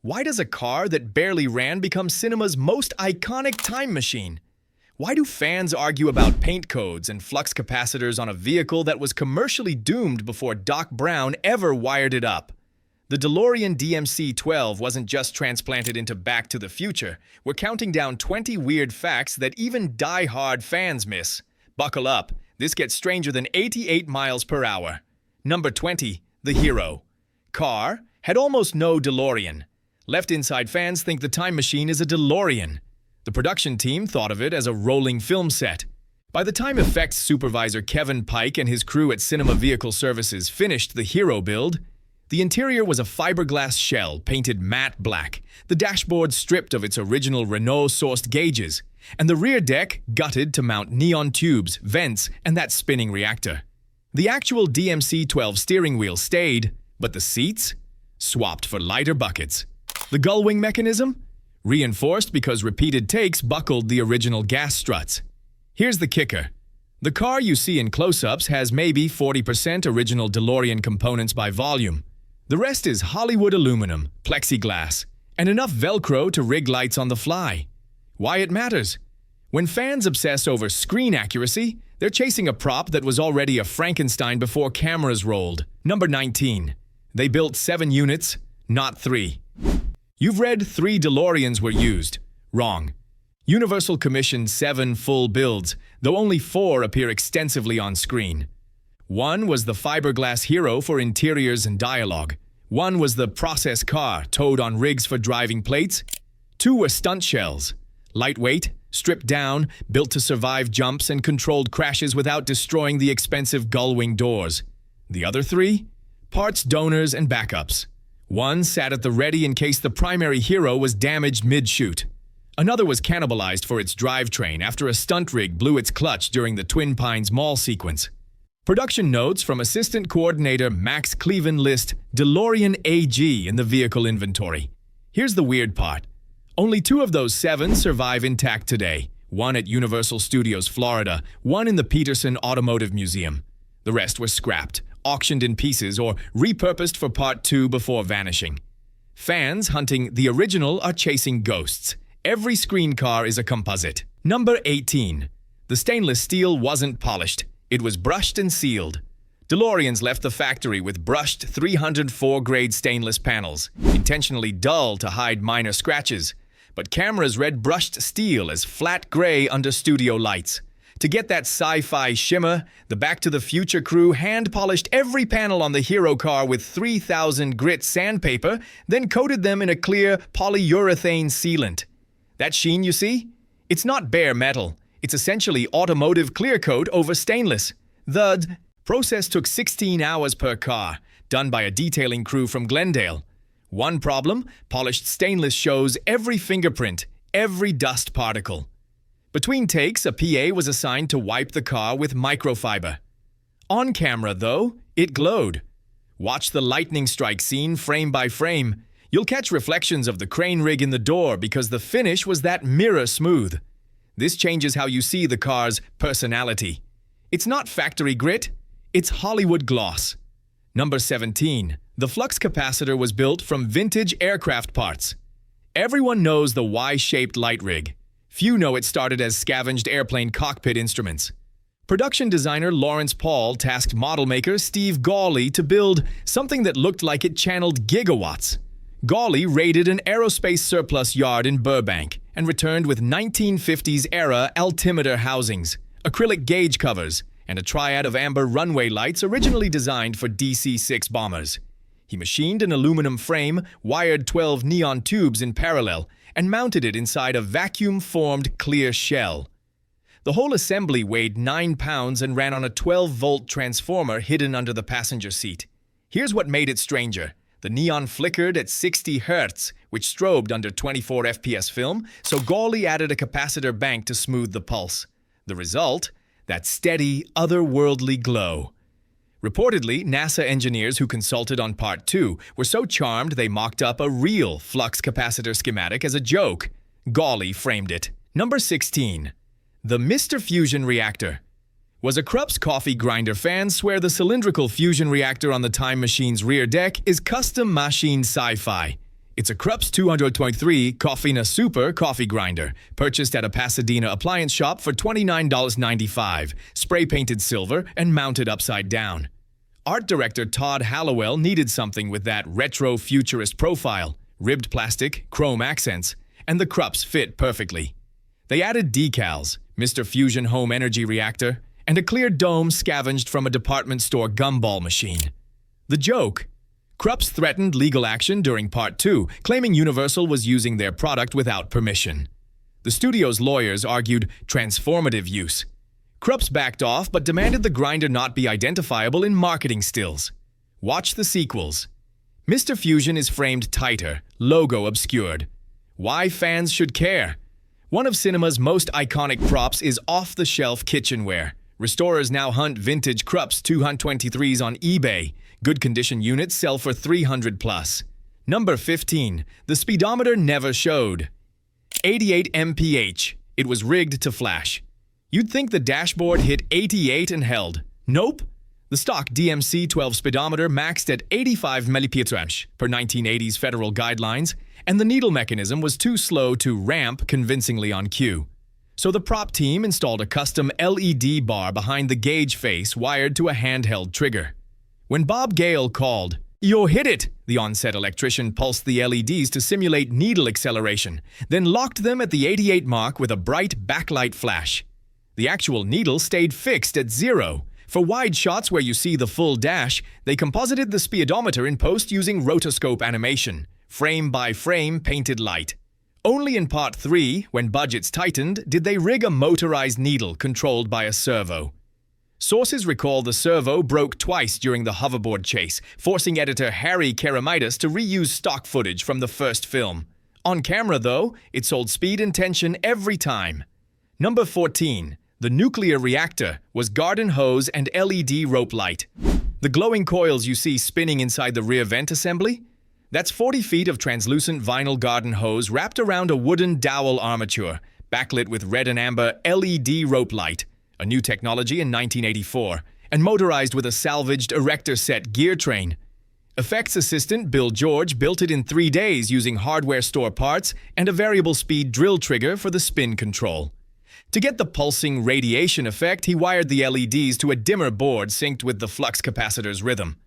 Why does a car that barely ran become cinema's most iconic time machine? Why do fans argue about paint codes and flux capacitors on a vehicle that was commercially doomed before Doc Brown ever wired it up? The DeLorean DMC-12 wasn't just transplanted into Back to the Future. We're counting down 20 weird facts that even die-hard fans miss. Buckle up, this gets stranger than 88 miles per hour. Number 20, the hero. Car had almost no DeLorean. Left Inside fans think the time machine is a DeLorean. The production team thought of it as a rolling film set. By the time effects supervisor Kevin Pike and his crew at Cinema Vehicle Services finished the hero build, the interior was a fiberglass shell painted matte black, the dashboard stripped of its original Renault-sourced gauges, and the rear deck gutted to mount neon tubes, vents, and that spinning reactor. The actual DMC-12 steering wheel stayed, but the seats? Swapped for lighter buckets. The Gullwing mechanism? Reinforced because repeated takes buckled the original gas struts. Here's the kicker. The car you see in close-ups has maybe 40% original DeLorean components by volume. The rest is Hollywood aluminum, plexiglass, and enough Velcro to rig lights on the fly. Why it matters? When fans obsess over screen accuracy, they're chasing a prop that was already a Frankenstein before cameras rolled. Number 19. They built 7 units, not 3. You've read 3 DeLoreans were used. Wrong. Universal commissioned 7 full builds, though only 4 appear extensively on screen. 1 was the fiberglass hero for interiors and dialogue. 1 was the process car, towed on rigs for driving plates. 2 were stunt shells. Lightweight, stripped down, built to survive jumps and controlled crashes without destroying the expensive Gullwing doors. The other 3? Parts donors and backups. 1 sat at the ready in case the primary hero was damaged mid-shoot. Another was cannibalized for its drivetrain after a stunt rig blew its clutch during the Twin Pines Mall sequence. Production notes from Assistant Coordinator Max Cleven list DeLorean AG in the vehicle inventory. Here's the weird part. Only 2 of those 7 survive intact today. 1 at Universal Studios, Florida, 1 in the Peterson Automotive Museum. The rest were scrapped, auctioned in pieces, or repurposed for Part 2 before vanishing. Fans hunting the original are chasing ghosts. Every screen car is a composite. Number 18. The stainless steel wasn't polished. It was brushed and sealed. DeLoreans left the factory with brushed 304-grade stainless panels, intentionally dull to hide minor scratches. But cameras read brushed steel as flat gray under studio lights. To get that sci-fi shimmer, the Back to the Future crew hand-polished every panel on the hero car with 3,000 grit sandpaper, then coated them in a clear polyurethane sealant. That sheen you see? It's not bare metal. It's essentially automotive clear coat over stainless. The process took 16 hours per car, done by a detailing crew from Glendale. One problem, polished stainless shows every fingerprint, every dust particle. Between takes, a PA was assigned to wipe the car with microfiber. On camera, though, it glowed. Watch the lightning strike scene frame by frame. You'll catch reflections of the crane rig in the door because the finish was that mirror smooth. This changes how you see the car's personality. It's not factory grit, it's Hollywood gloss. Number 17. The flux capacitor was built from vintage aircraft parts. Everyone knows the Y-shaped light rig. Few know it started as scavenged airplane cockpit instruments. Production designer Lawrence Paul tasked model maker Steve Gawley to build something that looked like it channeled gigawatts. Gawley raided an aerospace surplus yard in Burbank and returned with 1950s-era altimeter housings, acrylic gauge covers, and a triad of amber runway lights originally designed for DC-6 bombers. He machined an aluminum frame, wired 12 neon tubes in parallel, and mounted it inside a vacuum-formed clear shell. The whole assembly weighed 9 pounds and ran on a 12-volt transformer hidden under the passenger seat. Here's what made it stranger. The neon flickered at 60 Hertz, which strobed under 24 FPS film, so Gawley added a capacitor bank to smooth the pulse. The result? That steady, otherworldly glow. Reportedly, NASA engineers who consulted on Part 2 were so charmed they mocked up a real flux capacitor schematic as a joke. Gawley framed it. Number 16. The Mr. Fusion reactor. Was a Krupp's coffee grinder fan swear the cylindrical fusion reactor on the time machine's rear deck is custom machine sci-fi. It's a Krups 223 Coffina Super coffee grinder, purchased at a Pasadena appliance shop for $29.95, spray-painted silver and mounted upside down. Art director Todd Hallowell needed something with that retro-futurist profile, ribbed plastic, chrome accents, and the Krups fit perfectly. They added decals, Mr. Fusion Home Energy Reactor, and a clear dome scavenged from a department store gumball machine. The joke? Krups threatened legal action during Part 2, claiming Universal was using their product without permission. The studio's lawyers argued transformative use. Krups backed off but demanded the grinder not be identifiable in marketing stills. Watch the sequels. Mr. Fusion is framed tighter, logo obscured. Why fans should care? One of cinema's most iconic props is off-the-shelf kitchenware. Restorers now hunt vintage Krups 223s on eBay. Good condition units sell for $300 plus. Number 15. The speedometer never showed. 88 mph. It was rigged to flash. You'd think the dashboard hit 88 and held. Nope. The stock DMC-12 speedometer maxed at 85 mPh per 1980s federal guidelines, and the needle mechanism was too slow to ramp convincingly on cue. So the prop team installed a custom LED bar behind the gauge face wired to a handheld trigger. When Bob Gale called, "You hit it!" the on-set electrician pulsed the LEDs to simulate needle acceleration, then locked them at the 88 mark with a bright backlight flash. The actual needle stayed fixed at 0. For wide shots where you see the full dash, they composited the speedometer in post using rotoscope animation, frame-by-frame painted light. Only in Part 3, when budgets tightened, did they rig a motorized needle controlled by a servo. Sources recall the servo broke twice during the hoverboard chase, forcing editor Harry Keramitis to reuse stock footage from the first film. On camera, though, it sold speed and tension every time. Number 14. The nuclear reactor was garden hose and LED rope light. The glowing coils you see spinning inside the rear vent assembly? That's 40 feet of translucent vinyl garden hose wrapped around a wooden dowel armature, backlit with red and amber LED rope light, a new technology in 1984, and motorized with a salvaged erector set gear train. Effects assistant Bill George built it in 3 days using hardware store parts and a variable speed drill trigger for the spin control. To get the pulsing radiation effect, he wired the LEDs to a dimmer board synced with the Flux capacitor's rhythm.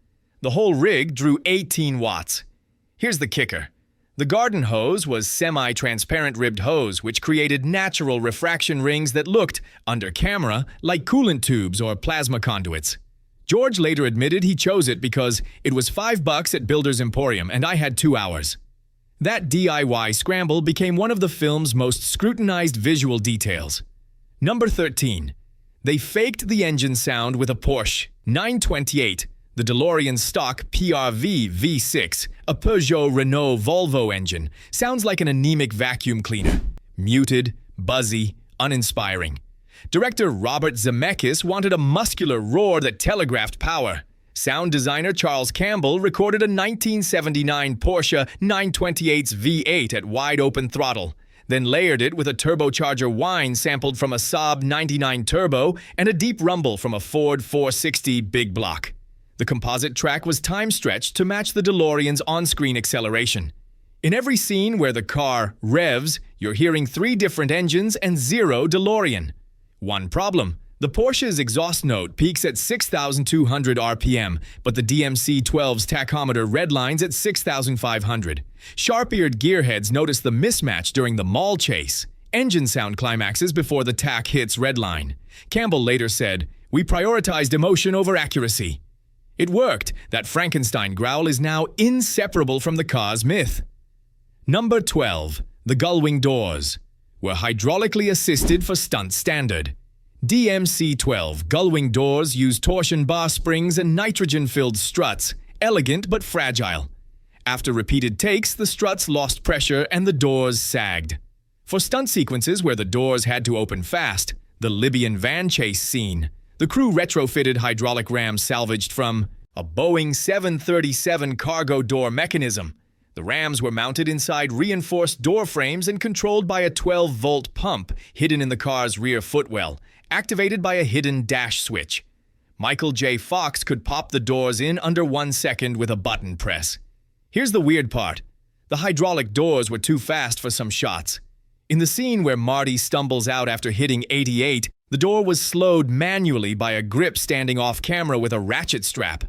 The whole rig drew 18 watts. Here's the kicker. The garden hose was semi-transparent ribbed hose, which created natural refraction rings that looked, under camera, like coolant tubes or plasma conduits. George later admitted he chose it because it was $5 at Builder's Emporium and I had 2 hours. That DIY scramble became one of the film's most scrutinized visual details. Number 13. They faked the engine sound with a Porsche 928, the DeLorean stock PRV V6, a Peugeot Renault Volvo engine, sounds like an anemic vacuum cleaner. Muted, buzzy, uninspiring. Director Robert Zemeckis wanted a muscular roar that telegraphed power. Sound designer Charles Campbell recorded a 1979 Porsche 928's V8 at wide-open throttle, then layered it with a turbocharger whine sampled from a Saab 99 Turbo and a deep rumble from a Ford 460 Big Block. The composite track was time-stretched to match the DeLorean's on-screen acceleration. In every scene where the car revs, you're hearing 3 different engines and 0 DeLorean. One problem. The Porsche's exhaust note peaks at 6,200 RPM, but the DMC-12's tachometer redlines at 6,500. Sharp-eared gearheads notice the mismatch during the mall chase. Engine sound climaxes before the tach hits redline. Campbell later said, "We prioritized emotion over accuracy." It worked. That Frankenstein growl is now inseparable from the car's myth. Number 12. The Gullwing doors were hydraulically assisted for stunt standard. DMC-12 Gullwing doors use torsion bar springs and nitrogen-filled struts, elegant but fragile. After repeated takes, the struts lost pressure and the doors sagged. For stunt sequences where the doors had to open fast, the Libyan van chase scene, the crew retrofitted hydraulic rams salvaged from a Boeing 737 cargo door mechanism. The rams were mounted inside reinforced door frames and controlled by a 12-volt pump hidden in the car's rear footwell, activated by a hidden dash switch. Michael J. Fox could pop the doors in under 1 second with a button press. Here's the weird part. The hydraulic doors were too fast for some shots. In the scene where Marty stumbles out after hitting 88, the door was slowed manually by a grip standing off camera with a ratchet strap.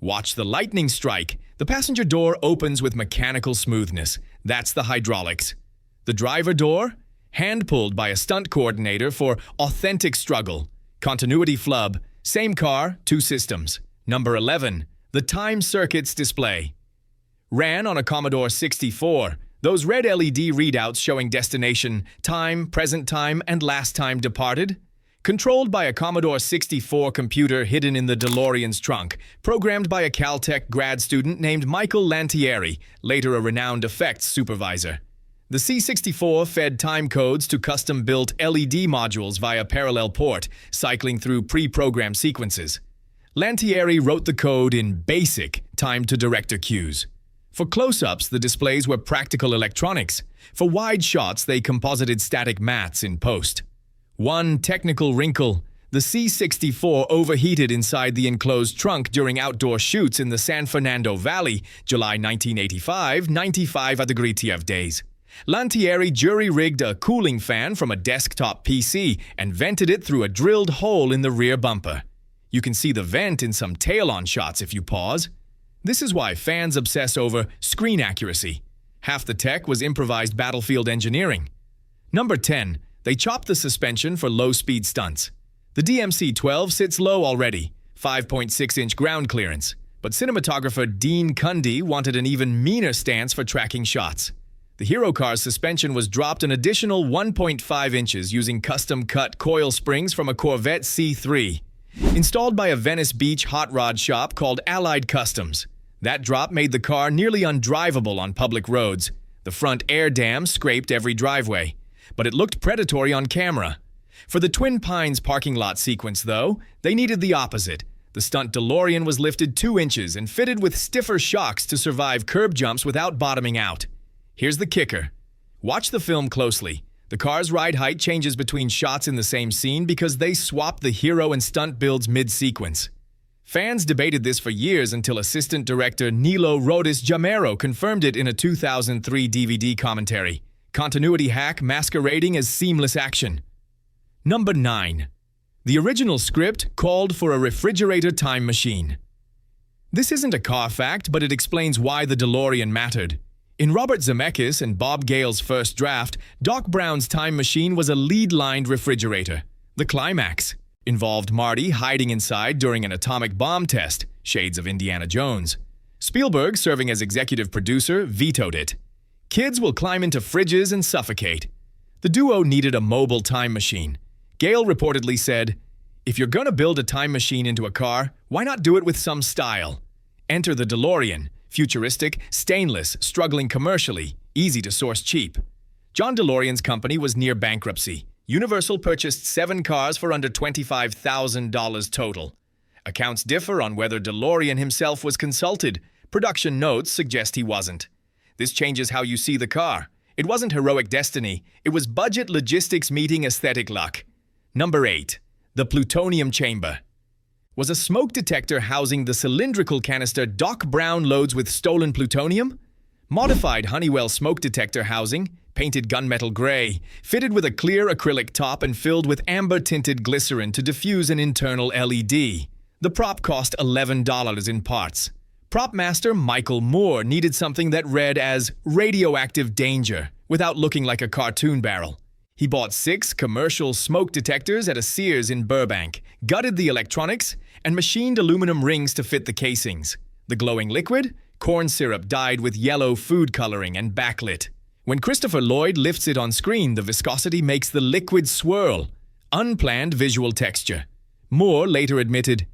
Watch the lightning strike. The passenger door opens with mechanical smoothness. That's the hydraulics. The driver door? Hand-pulled by a stunt coordinator for authentic struggle. Continuity flub. Same car, two systems. Number 11. The time circuits display. Ran on a Commodore 64. Those red LED readouts showing destination, time, present time, and last time departed. Controlled by a Commodore 64 computer hidden in the DeLorean's trunk, programmed by a Caltech grad student named Michael Lantieri, later a renowned effects supervisor. The C64 fed time codes to custom-built LED modules via parallel port, cycling through pre-programmed sequences. Lantieri wrote the code in BASIC, time-to-director cues. For close-ups, the displays were practical electronics. For wide shots, they composited static mats in post. One technical wrinkle: the C64 overheated inside the enclosed trunk during outdoor shoots in the San Fernando Valley, July 1985, 95 BTTF days. Lantieri jury-rigged a cooling fan from a desktop PC and vented it through a drilled hole in the rear bumper. You can see the vent in some tail-on shots if you pause. This is why fans obsess over screen accuracy. Half the tech was improvised battlefield engineering. Number 10. They chopped the suspension for low-speed stunts. The DMC-12 sits low already, 5.6-inch ground clearance, but cinematographer Dean Cundy wanted an even meaner stance for tracking shots. The Hero car's suspension was dropped an additional 1.5 inches using custom-cut coil springs from a Corvette C3, installed by a Venice Beach hot rod shop called Allied Customs. That drop made the car nearly undrivable on public roads. The front air dam scraped every driveway, but it looked predatory on camera. For the Twin Pines parking lot sequence, though, they needed the opposite. The stunt DeLorean was lifted 2 inches and fitted with stiffer shocks to survive curb jumps without bottoming out. Here's the kicker. Watch the film closely. The car's ride height changes between shots in the same scene because they swapped the Hero and stunt builds mid-sequence. Fans debated this for years until assistant director Nilo Rodis Jamero confirmed it in a 2003 DVD commentary. Continuity hack masquerading as seamless action. Number 9. The original script called for a refrigerator time machine. This isn't a car fact, but it explains why the DeLorean mattered. In Robert Zemeckis and Bob Gale's first draft, Doc Brown's time machine was a lead-lined refrigerator. The climax involved Marty hiding inside during an atomic bomb test, shades of Indiana Jones. Spielberg, serving as executive producer, vetoed it. Kids will climb into fridges and suffocate. The duo needed a mobile time machine. Gale reportedly said, "If you're gonna build a time machine into a car, why not do it with some style?" Enter the DeLorean, futuristic, stainless, struggling commercially, easy to source cheap. John DeLorean's company was near bankruptcy. Universal purchased 7 cars for under $25,000 total. Accounts differ on whether DeLorean himself was consulted. Production notes suggest he wasn't. This changes how you see the car. It wasn't heroic destiny. It was budget logistics meeting aesthetic luck. Number 8. The Plutonium Chamber. Was a smoke detector housing the cylindrical canister Doc Brown loads with stolen plutonium? Modified Honeywell smoke detector housing, painted gunmetal gray, fitted with a clear acrylic top and filled with amber-tinted glycerin to diffuse an internal LED. The prop cost $11 in parts. Prop master Michael Moore needed something that read as radioactive danger without looking like a cartoon barrel. He bought 6 commercial smoke detectors at a Sears in Burbank, gutted the electronics, and machined aluminum rings to fit the casings. The glowing liquid? Corn syrup dyed with yellow food coloring and backlit. When Christopher Lloyd lifts it on screen, the viscosity makes the liquid swirl. Unplanned visual texture. Moore later admitted,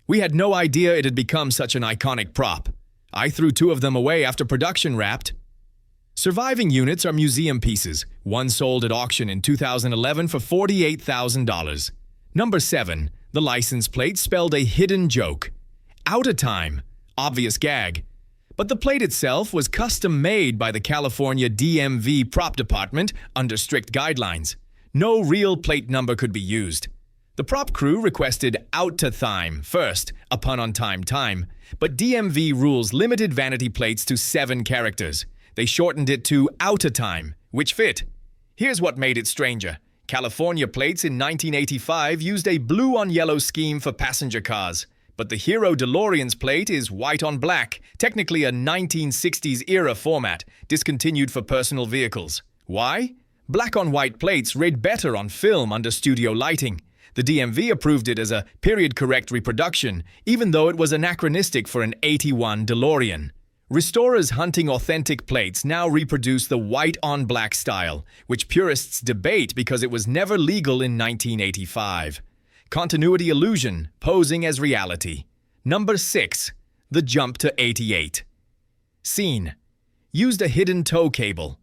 "We had no idea it had become such an iconic prop. I threw 2 of them away after production wrapped." Surviving units are museum pieces. One sold at auction in 2011 for $48,000. Number 7. The license plate spelled a hidden joke. Out of time. Obvious gag. But the plate itself was custom-made by the California DMV prop department under strict guidelines. No real plate number could be used. The prop crew requested "out to time" first, a pun on time, but DMV rules limited vanity plates to 7 characters. They shortened it to outer time, which fit. Here's what made it stranger. California plates in 1985 used a blue-on-yellow scheme for passenger cars, but the Hero DeLorean's plate is white on black, technically a 1960s-era format, discontinued for personal vehicles. Why? Black-on-white plates read better on film under studio lighting. The DMV approved it as a period-correct reproduction, even though it was anachronistic for an 81 DeLorean. Restorers hunting authentic plates now reproduce the white-on-black style, which purists debate because it was never legal in 1985. Continuity illusion posing as reality. Number 6. The jump to 88. Scene. Used a hidden tow cable.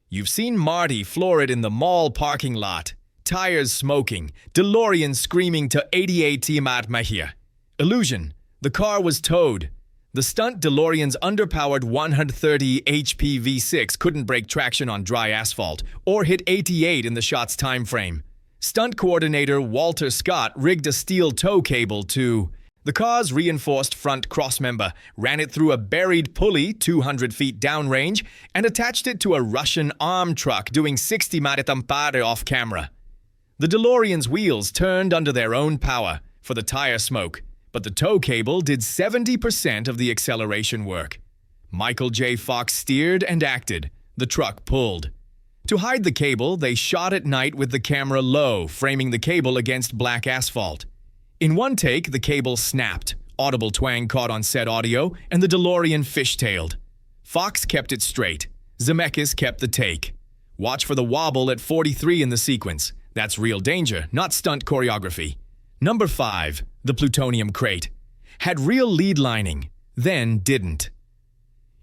You've seen Marty floor it in the mall parking lot. Tires smoking. DeLorean screaming to 88 Tiamat Mahia. Illusion. The car was towed. The stunt DeLorean's underpowered 130 HP V6 couldn't break traction on dry asphalt or hit 88 in the shot's time frame. Stunt coordinator Walter Scott rigged a steel tow cable to the car's reinforced front crossmember, ran it through a buried pulley 200 feet downrange, and attached it to a Russian arm truck doing 60 maritampare off camera. The DeLorean's wheels turned under their own power for the tire smoke, but the tow cable did 70% of the acceleration work. Michael J. Fox steered and acted. The truck pulled. To hide the cable, they shot at night with the camera low, framing the cable against black asphalt. In one take, the cable snapped. Audible twang caught on set audio, and the DeLorean fishtailed. Fox kept it straight. Zemeckis kept the take. Watch for the wobble at 43 in the sequence. That's real danger, not stunt choreography. Number 5. The Plutonium crate. Had real lead lining, then didn't.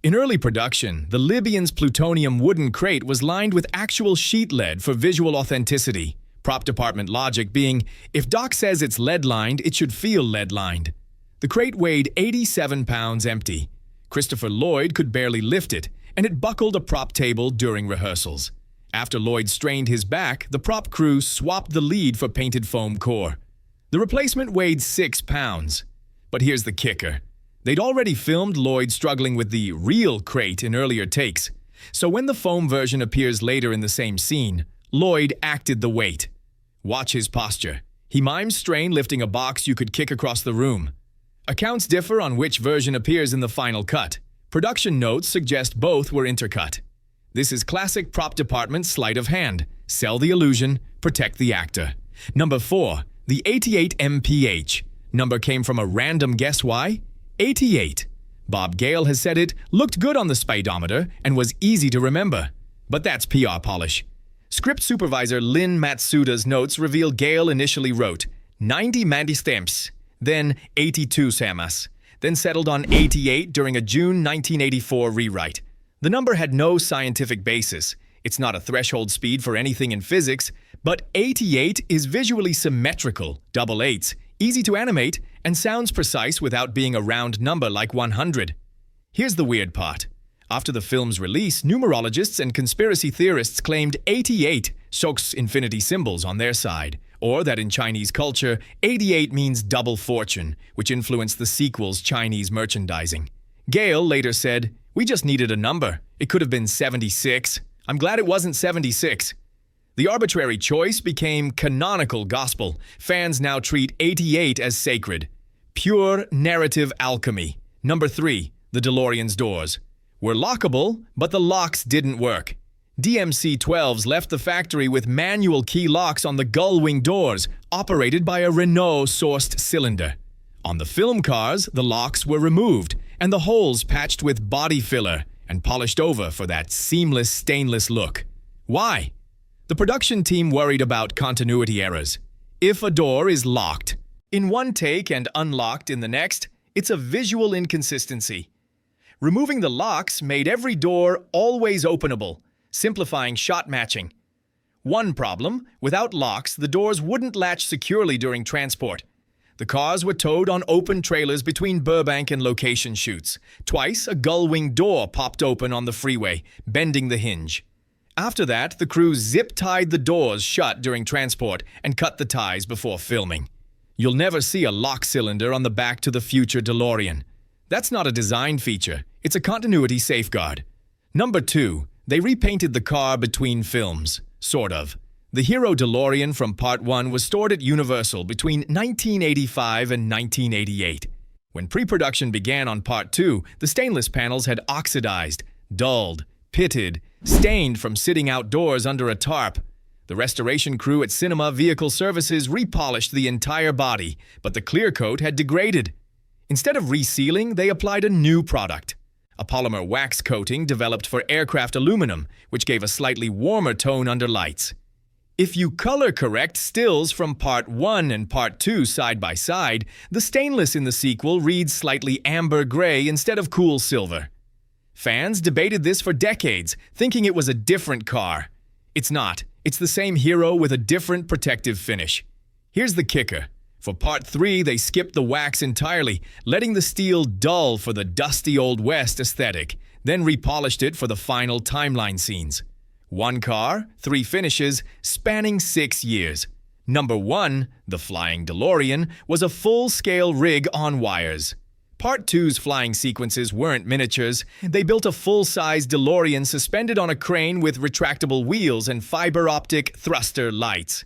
In early production, the Libyans' plutonium wooden crate was lined with actual sheet lead for visual authenticity. Prop department logic being, if Doc says it's lead-lined, it should feel lead-lined. The crate weighed 87 pounds empty. Christopher Lloyd could barely lift it, and it buckled a prop table during rehearsals. After Lloyd strained his back, the prop crew swapped the lead for painted foam core. The replacement weighed 6 pounds. But here's the kicker. They'd already filmed Lloyd struggling with the real crate in earlier takes, so when the foam version appears later in the same scene, Lloyd acted the weight. Watch his posture. He mimes strain lifting a box you could kick across the room. Accounts differ on which version appears in the final cut. Production notes suggest both were intercut. This is classic prop department sleight of hand. Sell the illusion, protect the actor. Number 4. The 88 mph. Number came from a random guess why? 88. Bob Gale has said it looked good on the Speedometer and was easy to remember. But that's PR polish. Script supervisor Lynn Matsuda's notes reveal Gale initially wrote 90 Mandy stamps, then 82 Samas, then settled on 88 during a June 1984 rewrite. The number had no scientific basis. It's not a threshold speed for anything in physics, but 88 is visually symmetrical, double eights, easy to animate, and sounds precise without being a round number like 100. Here's the weird part. After the film's release, numerologists and conspiracy theorists claimed 88 Shok's infinity symbols on their side, or that in Chinese culture, 88 means double fortune, which influenced the sequel's Chinese merchandising. Gale later said, "We just needed a number. It could have been 76. I'm glad it wasn't 76. The arbitrary choice became canonical gospel. Fans now treat 88 as sacred. Pure narrative alchemy. Number 3. The DeLorean's doors. Were lockable, but the locks didn't work. DMC-12s left the factory with manual key locks on the Gullwing doors, operated by a Renault-sourced cylinder. On the film cars, the locks were removed, and the holes patched with body filler and polished over for that seamless stainless look. Why? The production team worried about continuity errors. If a door is locked in one take and unlocked in the next, it's a visual inconsistency. Removing the locks made every door always openable, simplifying shot matching. One problem, without locks, the doors wouldn't latch securely during transport. The cars were towed on open trailers between Burbank and location shoots. Twice, a Gullwing door popped open on the freeway, bending the hinge. After that, the crew zip-tied the doors shut during transport and cut the ties before filming. You'll never see a lock cylinder on the Back to the Future DeLorean. That's not a design feature, it's a continuity safeguard. Number 2. They repainted the car between films. Sort of. The hero DeLorean from Part 1 was stored at Universal between 1985 and 1988. When pre-production began on Part 2, the stainless panels had oxidized, dulled, pitted, stained from sitting outdoors under a tarp. The restoration crew at Cinema Vehicle Services repolished the entire body, but the clear coat had degraded. Instead of resealing, they applied a new product, a polymer wax coating developed for aircraft aluminum, which gave a slightly warmer tone under lights. If you color correct stills from Part 1 and Part 2 side by side, the stainless in the sequel reads slightly amber gray instead of cool silver. Fans debated this for decades, thinking it was a different car. It's not. It's the same hero with a different protective finish. Here's the kicker. For Part 3, they skipped the wax entirely, letting the steel dull for the dusty Old West aesthetic, then repolished it for the final timeline scenes. One car, 3 finishes, spanning 6 years. Number 1, the Flying DeLorean, was a full-scale rig on wires. Part 2's flying sequences weren't miniatures. They built a full-size DeLorean suspended on a crane with retractable wheels and fiber-optic thruster lights.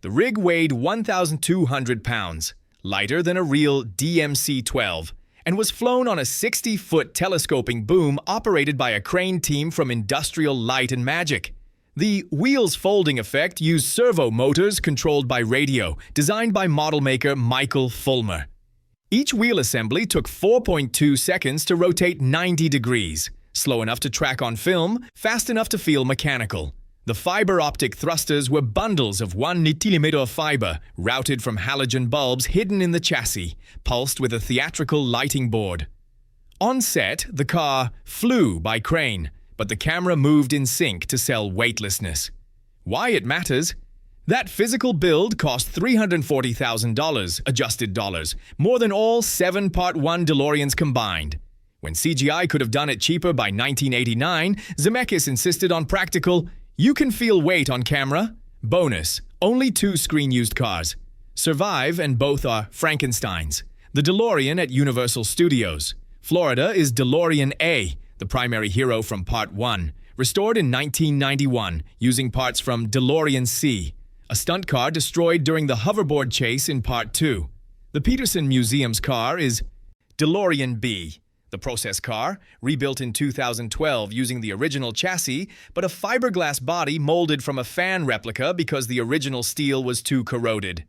The rig weighed 1,200 pounds, lighter than a real DMC-12, and was flown on a 60-foot telescoping boom operated by a crane team from Industrial Light and Magic. The wheels folding effect used servo motors controlled by radio, designed by model maker Michael Fulmer. Each wheel assembly took 4.2 seconds to rotate 90 degrees, slow enough to track on film, fast enough to feel mechanical. The fiber-optic thrusters were bundles of 1 nittimeter fiber, routed from halogen bulbs hidden in the chassis, pulsed with a theatrical lighting board. On set, the car flew by crane, but the camera moved in sync to sell weightlessness. Why it matters? That physical build cost $340,000 adjusted dollars, more than all 7 Part 1 DeLoreans combined. When CGI could have done it cheaper by 1989, Zemeckis insisted on practical, you can feel weight on camera. Bonus, only 2 screen-used cars. Survive, and both are Frankensteins. The DeLorean at Universal Studios. Florida is DeLorean A, the primary hero from Part 1, restored in 1991 using parts from DeLorean C, a stunt car destroyed during the hoverboard chase in Part 2. The Peterson Museum's car is DeLorean B, the process car, rebuilt in 2012 using the original chassis, but a fiberglass body molded from a fan replica because the original steel was too corroded.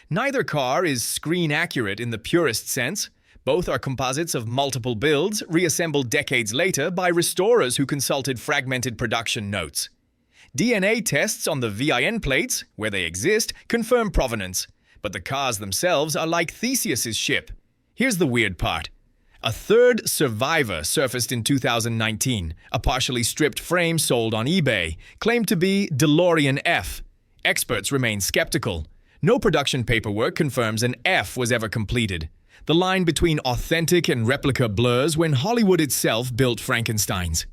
Neither car is screen-accurate in the purest sense. Both are composites of multiple builds, reassembled decades later by restorers who consulted fragmented production notes. DNA tests on the VIN plates, where they exist, confirm provenance, but the cars themselves are like Theseus's ship. Here's the weird part. A third survivor surfaced in 2019, a partially stripped frame sold on eBay, claimed to be DeLorean F. Experts remain skeptical. No production paperwork confirms an F was ever completed. The line between authentic and replica blurs when Hollywood itself built Frankensteins.